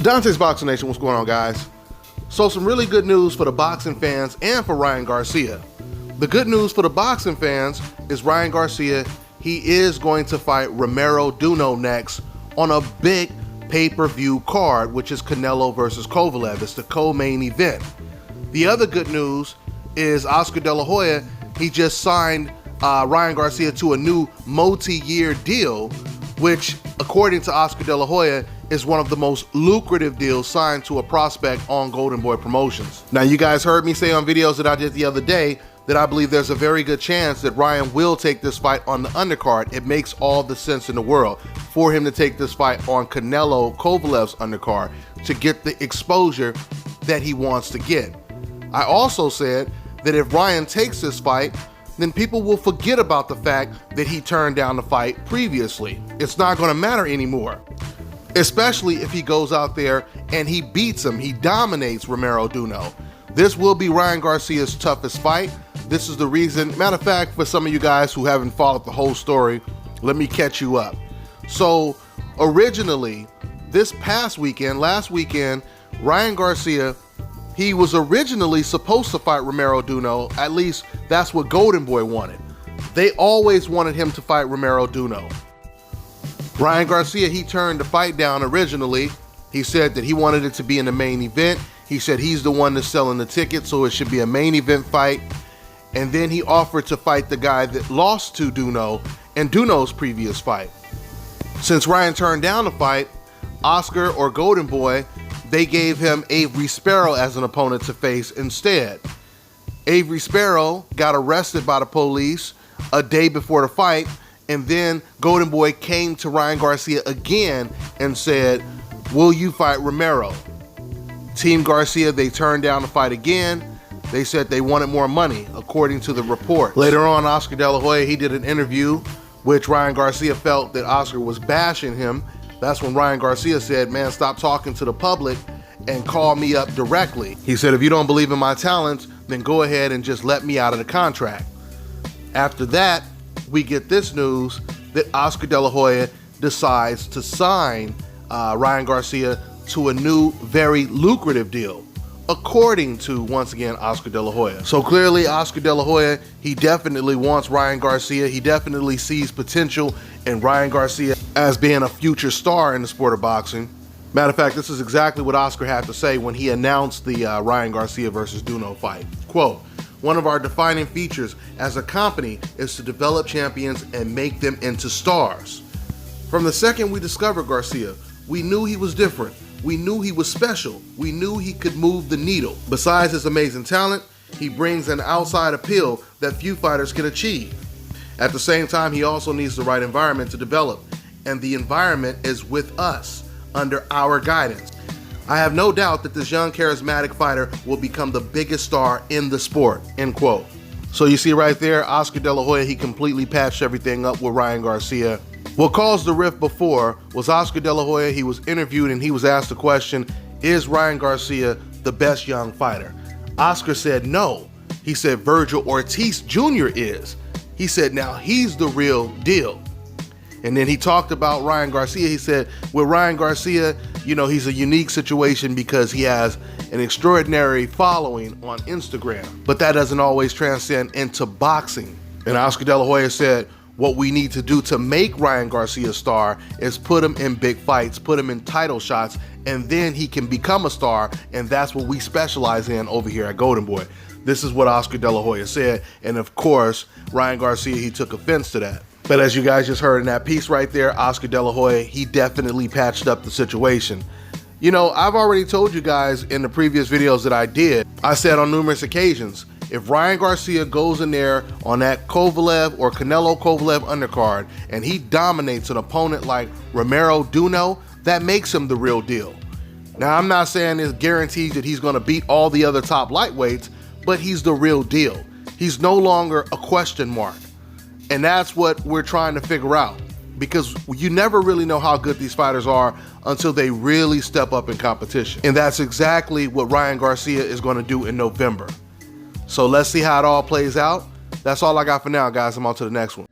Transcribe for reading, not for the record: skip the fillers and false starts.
Dante's Boxing Nation, what's going on, guys? So some really good news for the boxing fans and for Ryan Garcia. The good news for the boxing fans is Ryan Garcia, he is going to fight Romero Duno next on a big pay-per-view card, which is Canelo versus Kovalev. It's the co-main event. The other good news is Oscar De La Hoya, he just signed Ryan Garcia to a new multi-year deal, which, according to Oscar De La Hoya, is one of the most lucrative deals signed to a prospect on Golden Boy Promotions. Now, you guys heard me say on videos that I did the other day that I believe there's a very good chance that Ryan will take this fight on the undercard. It makes all the sense in the world for him to take this fight on Canelo-Kovalev's undercard to get the exposure that he wants to get. I also said that if Ryan takes this fight, then people will forget about the fact that he turned down the fight previously. It's not going to matter anymore, especially if he goes out there and he beats him, he dominates Romero Duno. This will be Ryan Garcia's toughest fight. This is the reason. Matter of fact, for some of you guys who haven't followed the whole story, let me catch you up. So originally, this past weekend, last weekend, Ryan Garcia, he was originally supposed to fight Romero Duno. At least that's what Golden Boy wanted. They always wanted him to fight Romero Duno. Ryan Garcia, he turned the fight down originally. He said that he wanted it to be in the main event. He said he's the one that's selling the ticket, so it should be a main event fight. And then he offered to fight the guy that lost to Duno in Duno's previous fight. Since Ryan turned down the fight, Oscar or Golden Boy, they gave him Avery Sparrow as an opponent to face instead. Avery Sparrow got arrested by the police a day before the fight, and then Golden Boy came to Ryan Garcia again and said, "Will you fight Romero?" Team Garcia, they turned down the fight again. They said they wanted more money, according to the report. Later on, Oscar De La Hoya, he did an interview, which Ryan Garcia felt that Oscar was bashing him. That's when Ryan Garcia said, "Man, stop talking to the public and call me up directly." He said, "If you don't believe in my talents, then go ahead and just let me out of the contract." After that, we get this news that Oscar De La Hoya decides to sign Ryan Garcia to a new, very lucrative deal, according to, once again, Oscar De La Hoya. So clearly, Oscar De La Hoya, he definitely wants Ryan Garcia. He definitely sees potential in Ryan Garcia as being a future star in the sport of boxing. Matter of fact, this is exactly what Oscar had to say when he announced the Ryan Garcia versus Duno fight. Quote, "One of our defining features as a company is to develop champions and make them into stars. From the second we discovered Garcia, we knew he was different. We knew he was special. We knew he could move the needle. Besides his amazing talent, he brings an outside appeal that few fighters can achieve. At the same time, he also needs the right environment to develop, and the environment is with us, under our guidance. I have no doubt that this young, charismatic fighter will become the biggest star in the sport," end quote. So you see right there, Oscar De La Hoya, he completely patched everything up with Ryan Garcia. What caused the rift before was Oscar De La Hoya. He was interviewed and he was asked the question, is Ryan Garcia the best young fighter? Oscar said no. He said Virgil Ortiz Jr. is. He said now he's the real deal. And then he talked about Ryan Garcia. He said with Ryan Garcia, you know, he's a unique situation because he has an extraordinary following on Instagram, but that doesn't always transcend into boxing. And Oscar De La Hoya said, what we need to do to make Ryan Garcia a star is put him in big fights, put him in title shots, and then he can become a star, and that's what we specialize in over here at Golden Boy. This is what Oscar De La Hoya said, and of course, Ryan Garcia, he took offense to that. But as you guys just heard in that piece right there, Oscar De La Hoya, he definitely patched up the situation. You know, I've already told you guys in the previous videos that I did, I said on numerous occasions, if Ryan Garcia goes in there on that Kovalev or Canelo-Kovalev undercard and he dominates an opponent like Romero Duno, that makes him the real deal. Now, I'm not saying it guarantees that he's going to beat all the other top lightweights, but he's the real deal. He's no longer a question mark. And that's what we're trying to figure out, because you never really know how good these fighters are until they really step up in competition. And that's exactly what Ryan Garcia is going to do in November. So let's see how it all plays out. That's all I got for now, guys. I'm on to the next one.